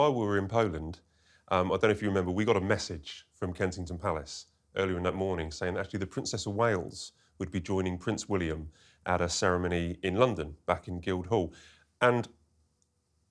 while we were in Poland, I don't know if you remember, we got a message from Kensington Palace earlier in that morning saying that actually the Princess of Wales would be joining Prince William at a ceremony in London, back in Guildhall. And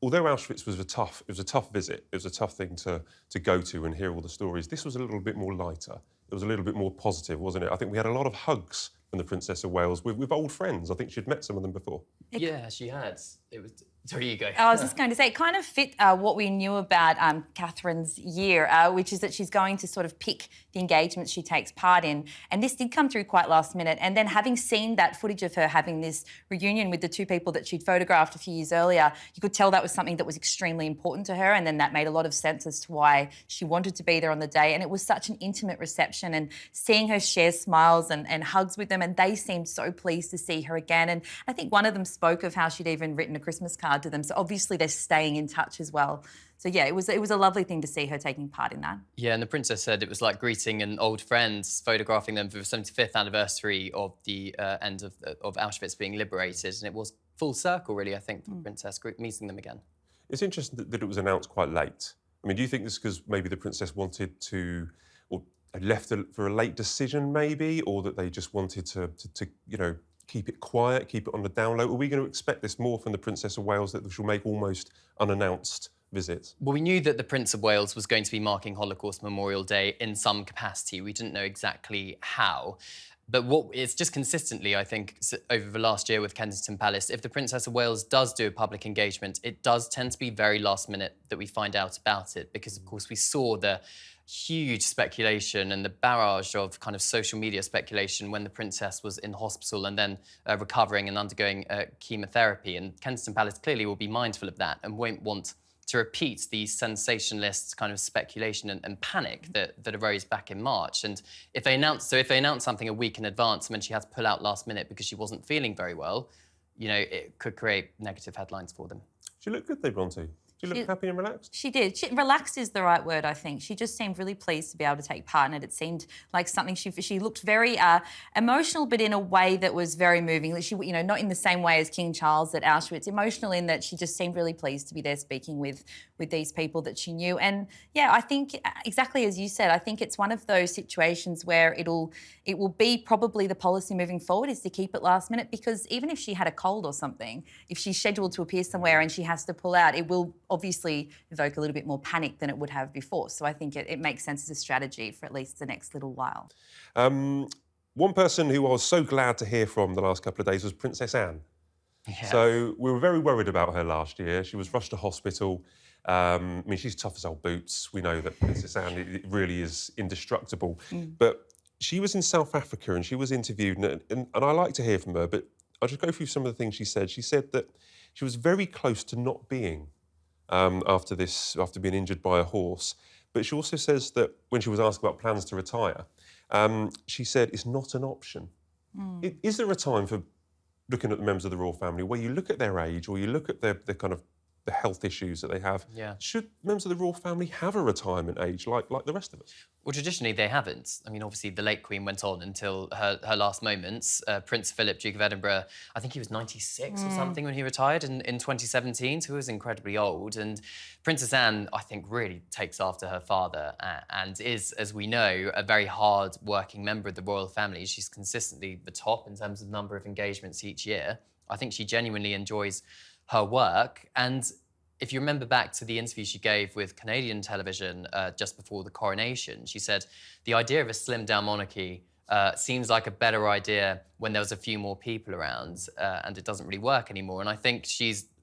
although Auschwitz was a tough visit, it was a tough thing to go to and hear all the stories, this was a little bit more lighter. It was a little bit more positive, wasn't it? I think we had a lot of hugs from the Princess of Wales with old friends. I think she'd met some of them before. Yeah, she had. It was. Sorry, you go. I was just going to say, it kind of fit what we knew about Catherine's year, which is that she's going to sort of pick the engagements she takes part in. And this did come through quite last minute. And then having seen that footage of her having this reunion with the two people that she'd photographed a few years earlier, you could tell that was something that was extremely important to her. And then that made a lot of sense as to why she wanted to be there on the day. And it was such an intimate reception, and seeing her share smiles and hugs with them, and they seemed so pleased to see her again. And I think one of them spoke of how she'd even written a Christmas card to them. So obviously they're staying in touch as well. So yeah, it was a lovely thing to see her taking part in that. Yeah, and the princess said it was like greeting an old friend, photographing them for the 75th anniversary of the end of Auschwitz being liberated, and it was full circle, really, I think, for the princess meeting them again. It's interesting that it was announced quite late. I mean, do you think this is because maybe the princess wanted to, or had left for a late decision, maybe, or that they just wanted to you know, keep it quiet, keep it on the down low? Are we going to expect this more from the Princess of Wales, that she'll make almost unannounced visits? Well, we knew that the Prince of Wales was going to be marking Holocaust Memorial Day in some capacity. We didn't know exactly how. But it's just consistently, I think, over the last year with Kensington Palace, if the Princess of Wales does do a public engagement, it does tend to be very last minute that we find out about it, because, of course, we saw the huge speculation and the barrage of kind of social media speculation when the princess was in hospital and then recovering and undergoing chemotherapy. And Kensington Palace clearly will be mindful of that and won't want to repeat the sensationalist kind of speculation and panic that arose back in March. And if they announce something a week in advance and then she had to pull out last minute because she wasn't feeling very well, you know, it could create negative headlines for them. She looked good though, Bronte. She looked happy and relaxed? She did. Relaxed is the right word, I think. She just seemed really pleased to be able to take part in it. It seemed like something she looked very emotional, but in a way that was very moving. She, you know, not in the same way as King Charles at Auschwitz, emotional in that she just seemed really pleased to be there speaking with these people that she knew. And yeah, I think exactly as you said, I think it's one of those situations where it will be probably the policy moving forward is to keep it last minute, because even if she had a cold or something, if she's scheduled to appear somewhere and she has to pull out, it will obviously evoke a little bit more panic than it would have before. So I think it makes sense as a strategy for at least the next little while. One person who I was so glad to hear from the last couple of days was Princess Anne. Yes. So we were very worried about her last year. She was rushed to hospital. I mean, she's tough as old boots. We know that Princess Anne it really is indestructible. But she was in South Africa and she was interviewed, and I like to hear from her, but I'll just go through some of the things she said. She said that she was very close to not being after being injured by a horse. But she also says that when she was asked about plans to retire, she said it's not an option. Is there a time for looking at the members of the royal family where you look at their age or you look at their kind of the health issues that they have? Yeah. Should members of the royal family have a retirement age like the rest of us? Well, traditionally they haven't. I mean, obviously the late Queen went on until her last moments. Prince Philip, Duke of Edinburgh, I think he was 96 or something when he retired in 2017, so he was incredibly old. And Princess Anne, I think, really takes after her father and is, as we know, a very hard-working member of the royal family. She's consistently the top in terms of number of engagements each year. I think she genuinely enjoys her work. And if you remember back to the interview she gave with Canadian television just before the coronation, she said, the idea of a slimmed-down monarchy seems like a better idea when there was a few more people around, and it doesn't really work anymore. And I think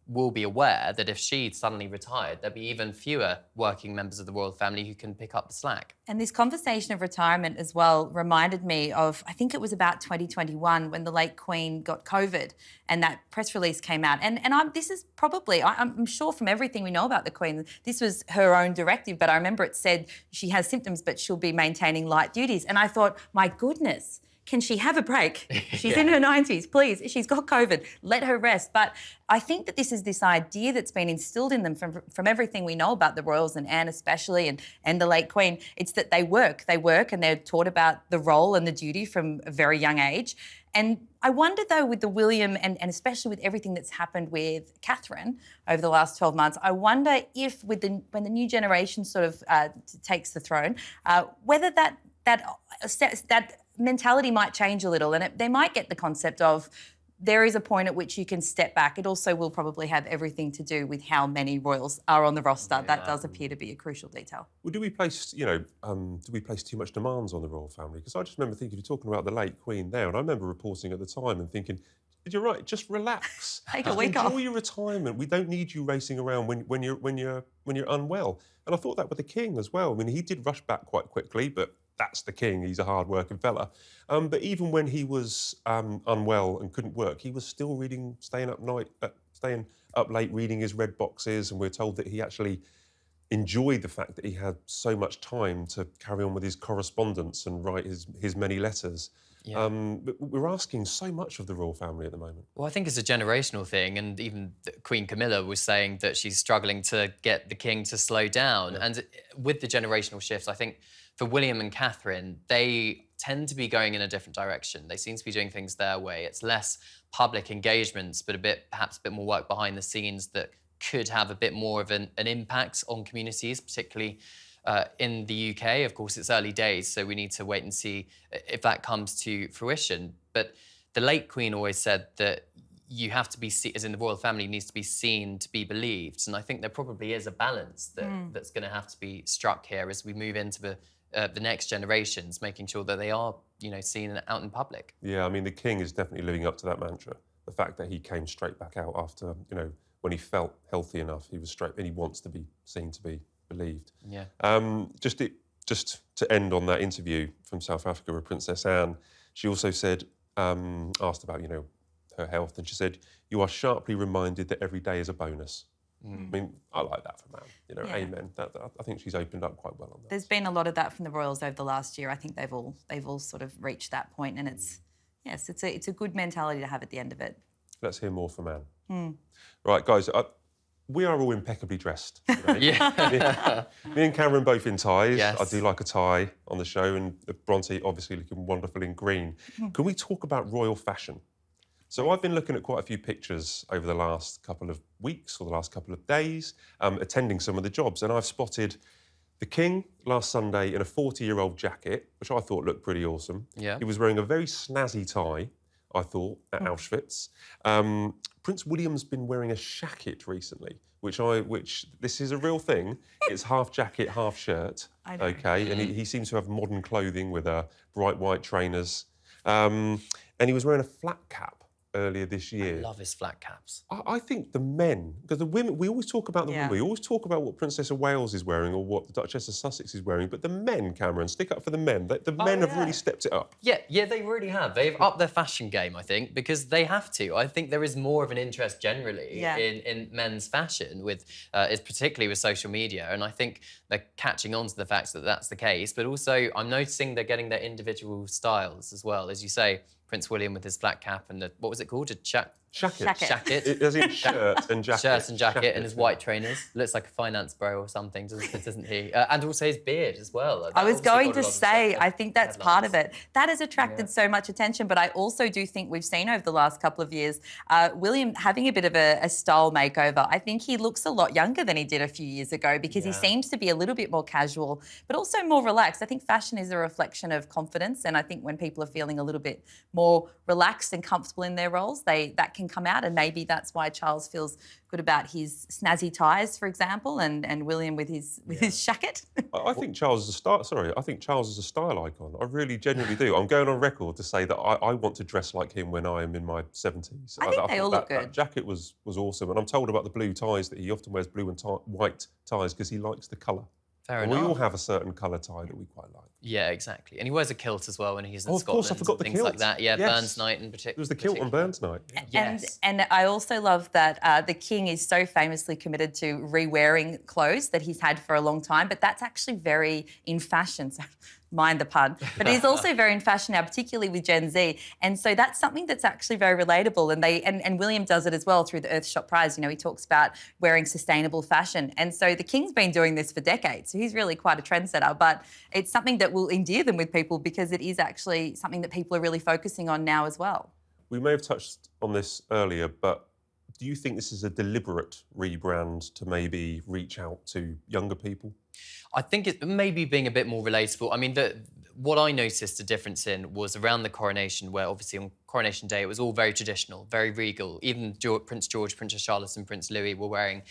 will be aware that if she suddenly retired, there'd be even fewer working members of the royal family who can pick up the slack. And this conversation of retirement as well reminded me of, I think it was about 2021 when the late Queen got COVID and that press release came out. And this is probably, I'm sure from everything we know about the Queen, this was her own directive, but I remember it said she has symptoms, but she'll be maintaining light duties. And I thought, my goodness, can she have a break? She's in her 90s, please. She's got COVID. Let her rest. But I think that this idea that's been instilled in them from everything we know about the royals and Anne especially and the late Queen. It's that they work and they're taught about the role and the duty from a very young age. And I wonder, though, with the William and especially with everything that's happened with Catherine over the last 12 months, I wonder if when the new generation sort of takes the throne, whether that mentality might change a little, and they might get the concept of there is a point at which you can step back. It also will probably have everything to do with how many royals are on the roster. That does appear to be a crucial detail. Well, do we place too much demands on the royal family? Because I just remember thinking, you're talking about the late Queen there, and I remember reporting at the time and thinking, you're right, just relax. Take a week off. Enjoy your retirement. We don't need you racing around when you're unwell. And I thought that with the King as well. I mean, he did rush back quite quickly, but that's the King. He's a hard-working fella. But even when he was unwell and couldn't work, he was still staying up late, reading his red boxes. And we're told that he actually enjoyed the fact that he had so much time to carry on with his correspondence and write his many letters. Yeah. But we're asking so much of the royal family at the moment. Well, I think it's a generational thing, and even Queen Camilla was saying that she's struggling to get the King to slow down. Yeah. And with the generational shift, I think for William and Catherine, they tend to be going in a different direction. They seem to be doing things their way. It's less public engagements, but perhaps a bit more work behind the scenes that could have a bit more of an impact on communities, particularly in the UK. Of course, it's early days, so we need to wait and see if that comes to fruition. But the late Queen always said that you have to be seen, as in the royal family needs to be seen to be believed. And I think there probably is a balance that's going to have to be struck here as we move into the next generations, making sure that they are, seen out in public. Yeah, I mean, the King is definitely living up to that mantra. The fact that he came straight back out after, when he felt healthy enough, he was straight, and he wants to be seen to be believed. Yeah. Just to end on that interview from South Africa with Princess Anne, she also said, asked about, her health, and she said, "You are sharply reminded that every day is a bonus." I mean, I like that from Anne. Amen. I think she's opened up quite well on that. There's been a lot of that from the royals over the last year. I think they've all sort of reached that point, and it's a good mentality to have at the end of it. Let's hear more from Anne. Right, guys. We are all impeccably dressed today. Yeah. Me and Cameron both in ties. Yes. I do like a tie on the show, and Bronte obviously looking wonderful in green. Can we talk about royal fashion? So I've been looking at quite a few pictures over the last couple of weeks or the last couple of days, attending some of the jobs, and I've spotted the King last Sunday in a 40-year-old jacket, which I thought looked pretty awesome. Yeah. He was wearing a very snazzy tie, I thought, at Auschwitz. Prince William's been wearing a shacket recently, which this is a real thing. It's half jacket, half shirt. I know. Okay, and he seems to have modern clothing with bright white trainers. And he was wearing a flat cap earlier this year. I love his flat caps. I think the men, because the women, we always talk about the women, we always talk about what Princess of Wales is wearing or what the Duchess of Sussex is wearing, but the men, Cameron, stick up for the men. The men have really stepped it up. Yeah, they really have. They've upped their fashion game, I think, because they have to. I think there is more of an interest generally in men's fashion, particularly with social media, and I think they're catching on to the fact that that's the case, but also I'm noticing they're getting their individual styles as well. As you say, Prince William with his flat cap and what was it called? Shacket. Shacket. As in shirt and jacket. Shirt and jacket and his white trainers. Looks like a finance bro or something, doesn't he? And also his beard as well. I was going to say, I think that's part of it. That has attracted so much attention, but I also do think we've seen over the last couple of years, William having a bit of a style makeover. I think he looks a lot younger than he did a few years ago because he seems to be a little bit more casual, but also more relaxed. I think fashion is a reflection of confidence, and I think when people are feeling a little bit more relaxed and comfortable in their roles, that can come out, and maybe that's why Charles feels good about his snazzy ties, for example, and William with his shacket. I think Charles is a style icon. I really genuinely do. I'm going on record to say that I want to dress like him when I am in my 70s. I think they all look good. That jacket was awesome, and I'm told about the blue ties that he often wears blue and white ties because he likes the colour. Fair enough. We all have a certain colour tie that we quite like. Yeah, exactly. And he wears a kilt as well when he's in Scotland. Of course, I forgot the things kilt. Like that. Yeah, yes. Burns night in particular. It was the kilt on Burns night. Yes. And I also love that the King is so famously committed to re-wearing clothes that he's had for a long time, but that's actually very in fashion. So mind the pun. But it is also very in fashion now, particularly with Gen Z. And so that's something that's actually very relatable. And William does it as well through the Earthshot Prize. You know, he talks about wearing sustainable fashion. And so the King's been doing this for decades. So he's really quite a trendsetter. But it's something that will endear them with people because it is actually something that people are really focusing on now as well. We may have touched on this earlier, but do you think this is a deliberate rebrand to maybe reach out to younger people? I think it maybe being a bit more relatable. I mean, what I noticed a difference in was around the coronation, where obviously on Coronation Day it was all very traditional, very regal. Even Prince George, Princess Charlotte and Prince Louis were wearing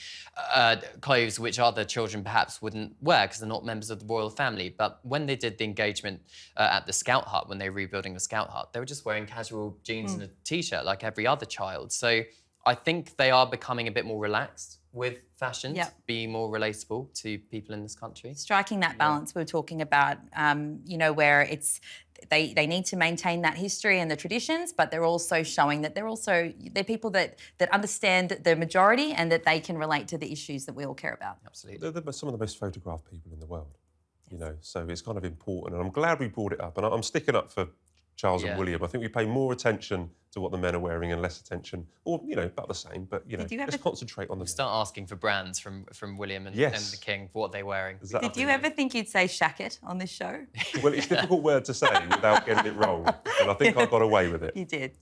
clothes which other children perhaps wouldn't wear because they're not members of the royal family. But when they did the engagement at the Scout Hut, when they were rebuilding the Scout Hut, they were just wearing casual jeans and a T-shirt like every other child. So I think they are becoming a bit more relaxed with fashion, to be more relatable to people in this country. Striking that balance we were talking about, you know, where it's they need to maintain that history and the traditions, but they're also showing that they're people that understand the majority and that they can relate to the issues that we all care about. Absolutely. They're some of the most photographed people in the world, you know, so it's kind of important. And I'm glad we brought it up. And I'm sticking up for Charles and William. I think we pay more attention to what the men are wearing and less attention, or, you know, about the same, but, you know, let's concentrate on the... Start asking for brands from William and the King for what they're wearing. Exactly. Did you ever think you'd say shacket on this show? Well, it's a difficult word to say without getting it wrong, and I think I got away with it. You did.